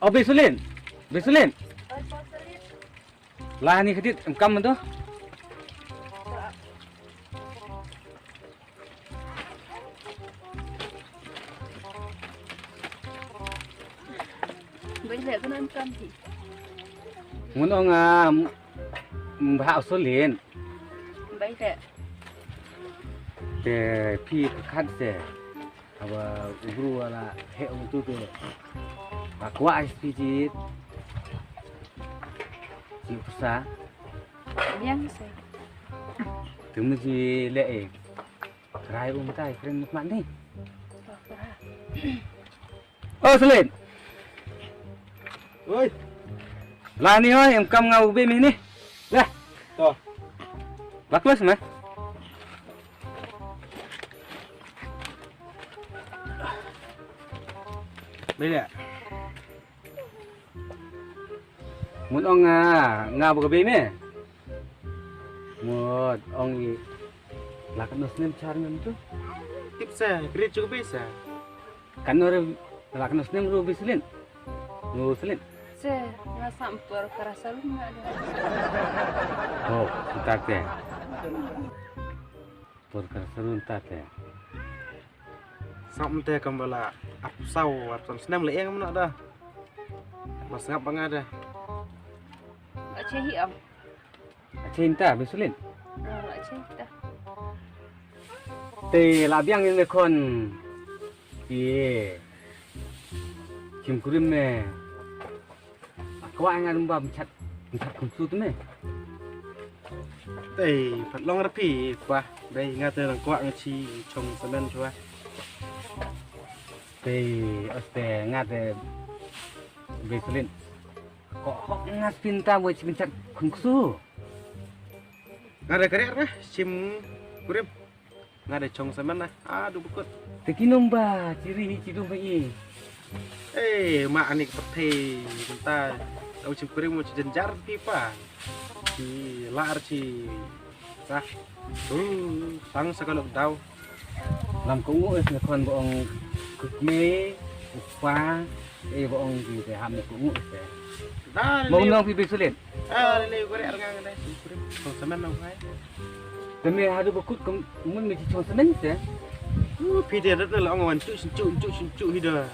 Oh, besulin. Besulin. Lah ni kedit engkam tu. Bây giờ có nên cơm thì Muốn ông hạo sulin. bây giờ Te pi kan se. Aba guru ala he tu tu. Aqua SPG. Chị sa. nhang sih. Từng mình gì lệ. Rai tay keren một mặn đi. Sulin. Oi, Lah ni oi em kam ngau be ni. Lah. to. Bagus mah. Đây nè. Muốn ông ngau bờ be me. Một ông i lah kan nosnem char ngam tu. Tiếp xe, grid juga bisa. Kan ore lah kan nosnem ru bislin. Nu selin. Sih, nggak sampur kerasa lu nggak ada. Oh, entar teh. Porkar serun tate. Sampai kembali ap sau, ap senam le yang mana dah. Mas ngap bang ada. Nggak cehi om. Cinta bislin. Nggak cehi dah. Te labiang ini kon. Iya. Kim kurim me. Kau angan mbam chat kumsu tu me. Đây, Phật long rapi qua. Đây ngay từ đằng quạng chi trồng semen chua. Te oste ngate bislin. Kok ngas pinta buat chat kumsu. Nggak ada kerja lah, sim kurim. Nggak ada trồng semen lah. Aduh bukut. Tekinom ba ciri cidum mai. Mak ni peti kita tahu sim kurim mau jenjar pipa. Ci lar ci sah. Sang sekaluk daw. Lam kungu es kon boong kukme upa boong di te ham kungu es. Dah, Mau nong pipi sulit. le kurim ngang deh sim kurim. Trồng semen đâu phải. Demi hadu bukut mun mi cong senen se. Pi dia rất là ngon, cu hidup.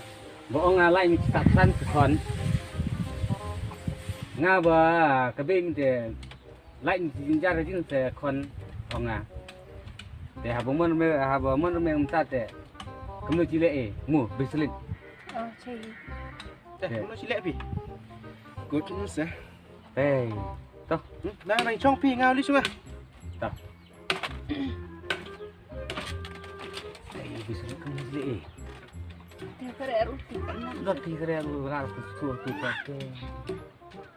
Boong alai mi tak san kon. Nga ba kabe mi te lai mi jinjar jin se kon onga. Te habomon me umta te. Kemnu cile mu bislin. Oh cehi. Nó chỉ lẹ pi. Good news à. Toh. Đang trong pi ngao đi chưa? Toh. Bislin kemnu cile Dia kerja rutin kan. Roti kere lu la tu pake.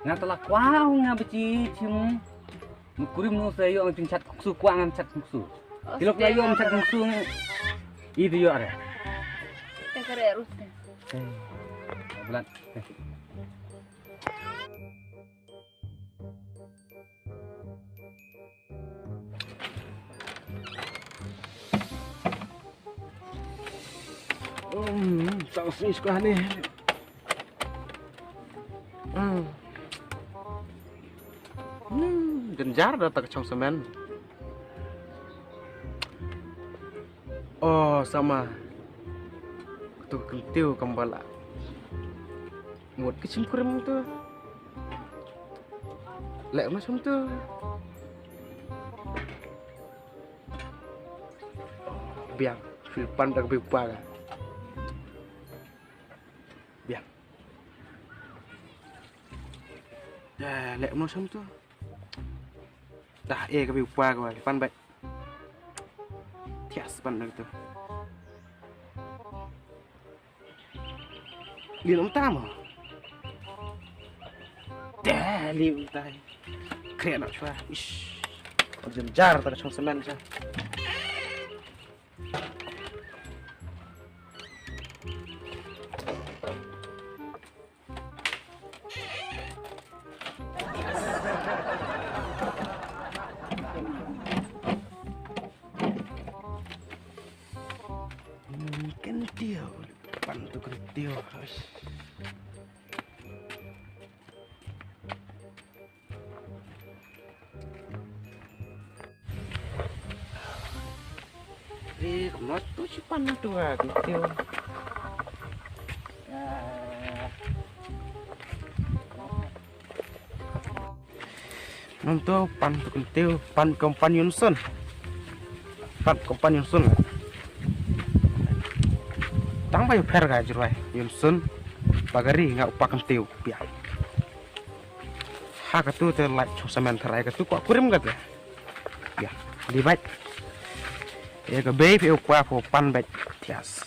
Nga tala kwao nga beci cim. Mukurim no sayo ang chat kuksu kwang chat kuksu. Tilok ya yo chat kuksu. Itu yo are. Dia kerja rutin. Bulan. Saus ni sekolah ni. Genjar dah tak cong semen. Oh, sama. Tu kentiu kembala. Một cái chim kurim tu. Lẹ macam tu. Biang, Filpan dah berubah. Biang. Dah, lẹ macam tu. Dah, cái berubah kau. Filpan baik. Tias pan dah tu. Lihat om tam. Dah, lihat tay. Keren nak cuba. Ish. Jenjar tak cong semen sah. Kentil, depan tu kentil. Di kemot tu si pan tu kentil. Nonton pan tu kentil, pan kompan Yunsun. Pan kompan Yunsun. Tang bayu per ga jirwai Yunsun. Bagari ngak upak kentil pia. Ha katu te like semen terai katu kok kurim gat ya. Di baik. Ya ke bae pe ukwa po pan baik tias.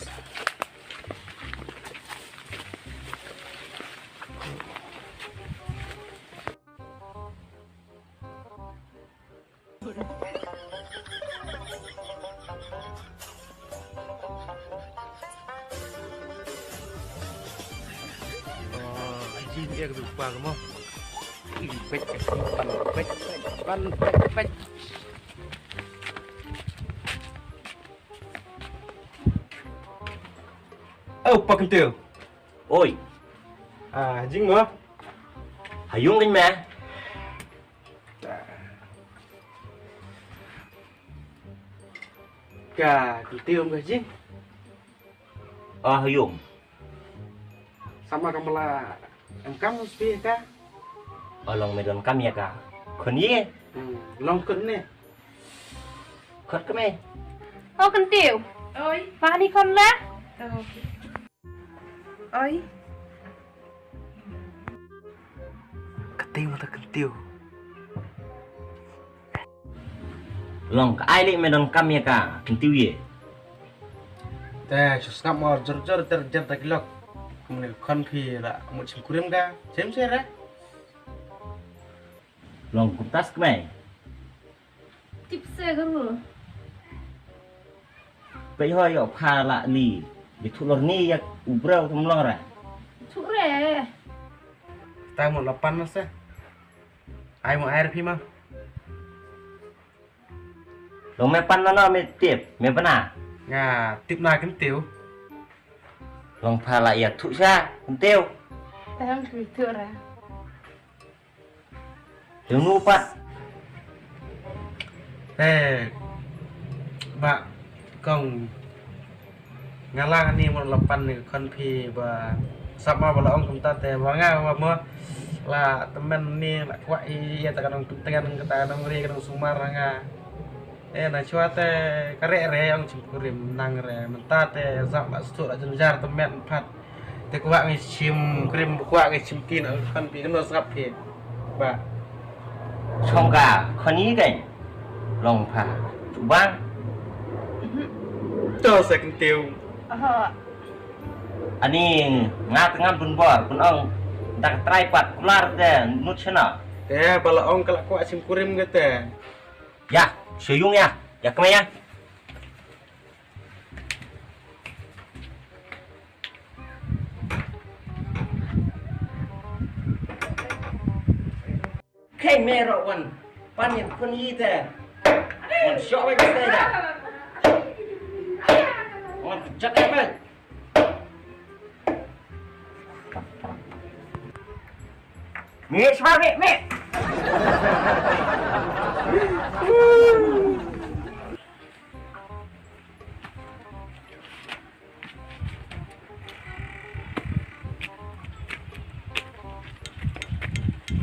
Dia lupa kamu. Baik, baik. Oh, Pak Kentil. Ôi, Jing mo. Hayung anh mà. Ka Kentil ka Jing. Hayung. Sama kamu lah. Engkam sepi ka. Long medon kami ya kak. Kon ye, Long kun ni. kot kami. Ô con tiểu. Ôi. Và đi con lá. Ôi. Kentil mata Kentil. Long ai li medon kami ya kak. Kentiu ye. Teh, susah mau jor-jor terjat tak lok. Kemudian konfi lah, mau cengkurim ka. Sem sera. Long kutas kami. Tiếp xe con rồi. Bây giờ yo pha lạ li. Di tulor ni ya ubrau tumlong ra. Chú rẻ. Ta mau 8 mas ya. Ai mau air pi mah. Long me pan no me tiep, me pana. Nga, tip na Kentil. Long pha lạ ya thu sa, kentiu. Tao cứ thừa ra. Đừng nu pat. Mbak kong ngalang ni mau 8 ni konfi ba sama bala ong kumta te banga ba mo la temen ni la kwa iya tekan kata ri kan sumar nga na chua te kare re ong cimkurim nang re menta te zak ba stu la jenjar temen pat te kwa ngi chim krim kwa ngi chim kin konfi kan sap phe ba Xong cả, con ý cảnh. Long pha, tụ bang. to sa Kentil. Ani ngat pun bor, pun ong dak try pat kular te nut sana. Te bala ong kala kwa cimkurim gate. Ya, suyung ya. Ya kemai ya. Kay mero wan. Pan yang kun yi te. Wan syok baik te dah. Wan jak apa? Mie sebar mie.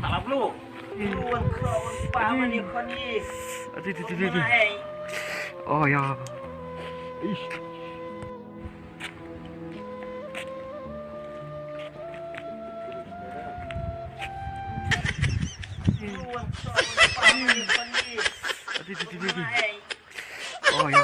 Salah belum? Wan kron pa man ni kon yi. Oh ya. Oh ya.